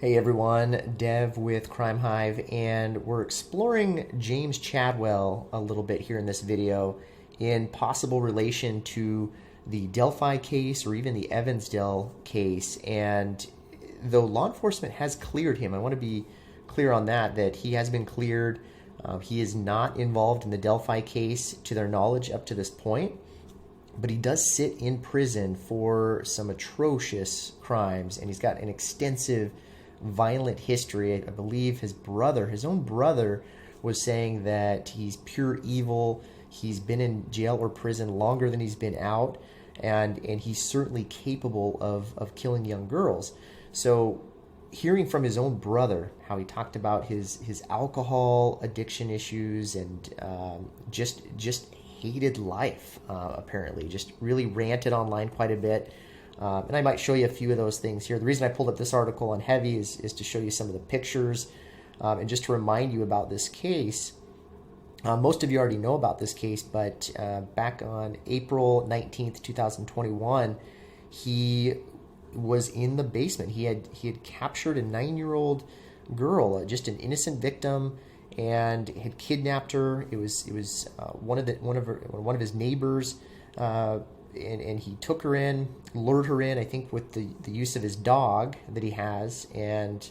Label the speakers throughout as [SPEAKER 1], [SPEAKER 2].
[SPEAKER 1] Hey everyone, Dev with Crime Hive, and we're exploring James Chadwell a little bit here in this video in possible relation to the Delphi case or even the Evansdale case. And though law enforcement has cleared him, I want to be clear on that he has been cleared. He is not involved in the Delphi case to their knowledge up to this point, but he does sit in prison for some atrocious crimes, and he's got an extensive violent history. I believe his own brother, was saying that he's pure evil. He's been in jail or prison longer than he's been out, and he's certainly capable of killing young girls. So hearing from his own brother how he talked about his alcohol addiction issues and just hated life, apparently just really ranted online quite a bit. And I might show you a few of those things here. The reason I pulled up this article on Heavy is to show you some of the pictures and just to remind you about this case. Most of you already know about this case, but back on April 19th, 2021, he was in the basement. He had captured a 9-year-old girl, just an innocent victim, and had kidnapped her. It was one of his neighbors. And he took her in, lured her in, I think with the use of his dog that he has, and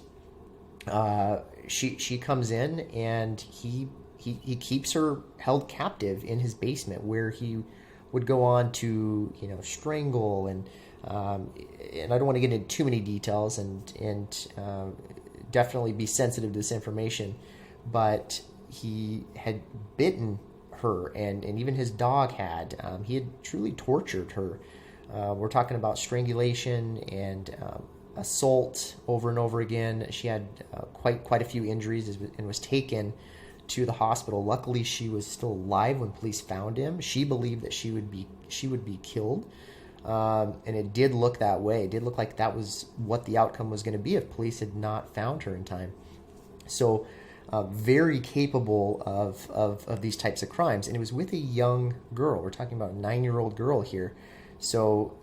[SPEAKER 1] she comes in, and he keeps her held captive in his basement, where he would go on to strangle and I don't want to get into too many details and definitely be sensitive to this information, but he had bitten her, and even his dog had. He had truly tortured her. We're talking about strangulation and assault over and over again. She had quite a few injuries and was taken to the hospital. Luckily, she was still alive when police found him. She believed that she would be killed, and it did look that way. It did look like that was what the outcome was going to be if police had not found her in time. So very capable of these types of crimes. And it was with a young girl. We're talking about a 9-year-old girl here. So,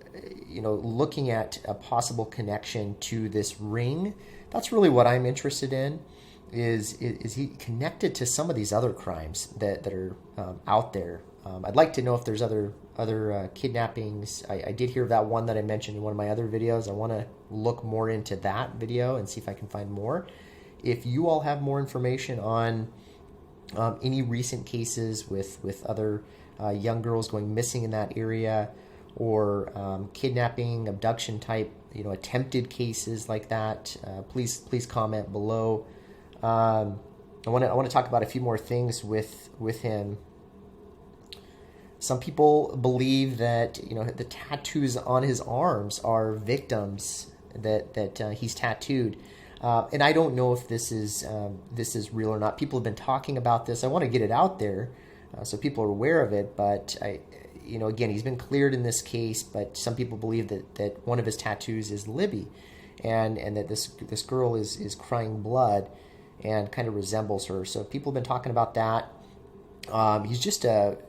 [SPEAKER 1] looking at a possible connection to this ring, that's really what I'm interested in. Is he connected to some of these other crimes that are out there? I'd like to know if there's other kidnappings. I did hear of that one that I mentioned in one of my other videos. I want to look more into that video and see if I can find more. If you all have more information on any recent cases with other young girls going missing in that area, or kidnapping, abduction type, attempted cases like that, please comment below. I want to talk about a few more things with him. Some people believe that the tattoos on his arms are victims that he's tattooed. And I don't know if this is real or not. People have been talking about this. I want to get it out there so people are aware of it. But again, he's been cleared in this case. But some people believe that one of his tattoos is Libby, and that this girl is crying blood and kind of resembles her. So people have been talking about that. He's just a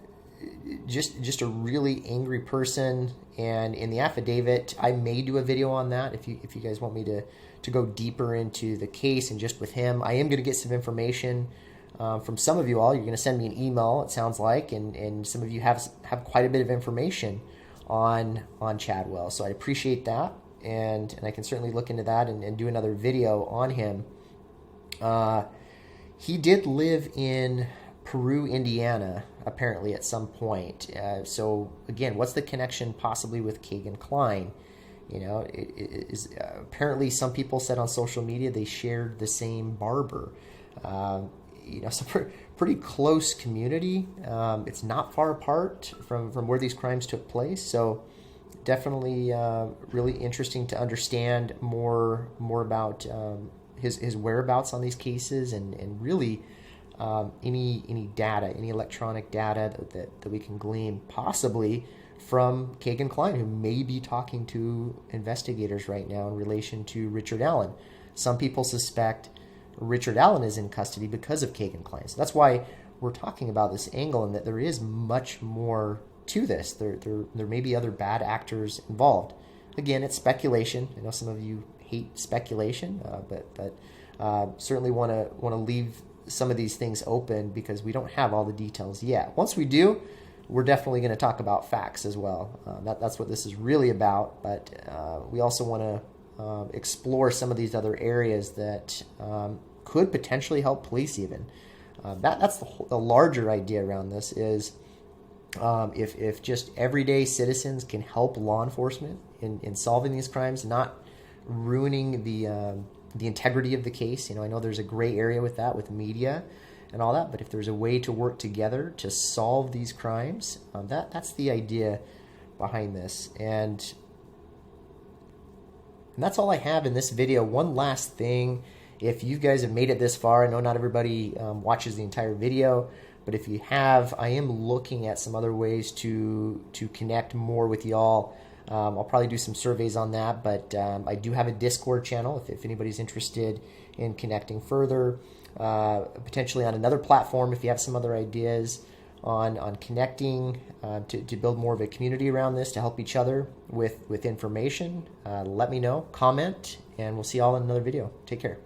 [SPEAKER 1] really angry person. And in the affidavit, I may do a video on that if you guys want me to go deeper into the case and just with him. I am going to get some information from some of you all. You're going to send me an email, it sounds like, and some of you have quite a bit of information on Chadwell. So I appreciate that, and I can certainly look into that and do another video on him. He did live in Peru, Indiana, apparently at some point. So again, what's the connection possibly with Kegan Kline? It is apparently some people said on social media they shared the same barber. So pretty close community. It's not far apart from where these crimes took place. So definitely really interesting to understand more about his whereabouts on these cases, and really any data, any electronic data that we can glean possibly from Kegan Kline, who may be talking to investigators right now in relation to Richard Allen. Some people suspect Richard Allen is in custody because of Kegan Kline. So that's why we're talking about this angle, and that there is much more to this. There may be other bad actors involved. Again, it's speculation. I know some of you hate speculation, but certainly want to leave some of these things open because we don't have all the details yet. Once we do, we're definitely going to talk about facts as well. That's what this is really about, but we also want to explore some of these other areas that could potentially help police even. That's the larger idea around this is if just everyday citizens can help law enforcement in solving these crimes, not ruining the integrity of the case. I know there's a gray area with that, with media and all that, but if there's a way to work together to solve these crimes, that's the idea behind this. And that's all I have in this video. One last thing, if you guys have made it this far, I know not everybody watches the entire video, but if you have, I am looking at some other ways to connect more with y'all. I'll probably do some surveys on that, but I do have a Discord channel if anybody's interested in connecting further, potentially on another platform if you have some other ideas on connecting to build more of a community around this, to help each other with information. Let me know, comment, and we'll see y'all in another video. Take care.